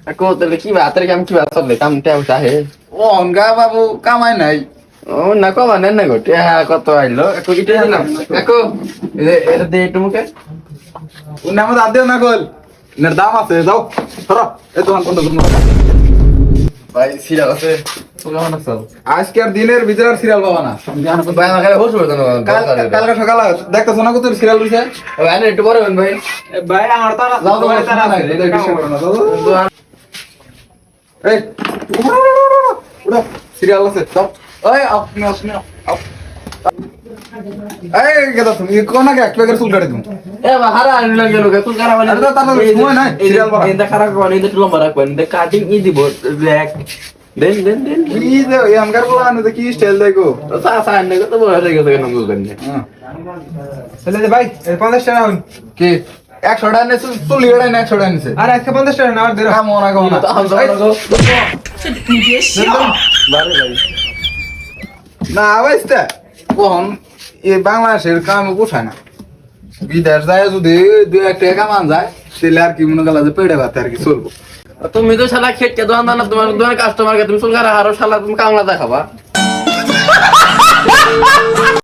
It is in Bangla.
Aku tadi kiba tadi kamu kiba soalnya kamu tahu sahe. Oh enggak babu kamai নাই Oh nak kau mana nak kau? Ya kau tahu aja. Aku itu aja nak. Aku ini deh itu mungkin. উনি আমার দাদিও না কল এর দাম আছে যাও ধরো এই দোকান বন্ধ করুন Baik sila kasi. Suka mana sal? আজকের দিনের ভিতরে আর সিরিয়াল পাবা না Baik nak kau host berarti nak. কালকে সকালে দেখতেছো না কত সিরিয়াল দিছে Baik ini itu baru kan baik. ভাই আমার তারা যাও তো তোমার তারা আছে, এটা বিশ্বাস করো না যাও এই উড়া সিরিয়াল আছে যাও এই আপনি আপনি এই কেদা তুমি কোন আগে এক প্যাকেট চুল কাটে তুমি Eh bahara ini lagi lo tu cara mana? Ada tanah semua naik, serial barang. Ini cara kau ini tu lomba aku ini cutting ini buat black. Den. কি যে ইয়ানকার বলা না কি স্টাইল দেখো Sasa ini kau tu boleh lagi tu nunggu kan. তাহলে যে ভাই 50 টাকা হন কি 100 টাকা নিছে চুল লিয়ে না 100 টাকা নিছে আর আজকে 50 টাকা না আর দেরা কাম ওনা গো না Itu ham sama kau. Baru baru. না আবাইস্তা কোন এই বাংলাদেশের কাম পোষায় না বিদেশ যায় যদি দুই এক টাকা কামান যায় তাহলে আর কি মনে গেল যে পেড়ে ভাত আর কি চলবো তুমি তো শালা খেটকে দোকান দানা তোমার দোকানে কাস্টমারকে তুমি চুল কাটা হারো শালা তুমি কামলা দেখাবা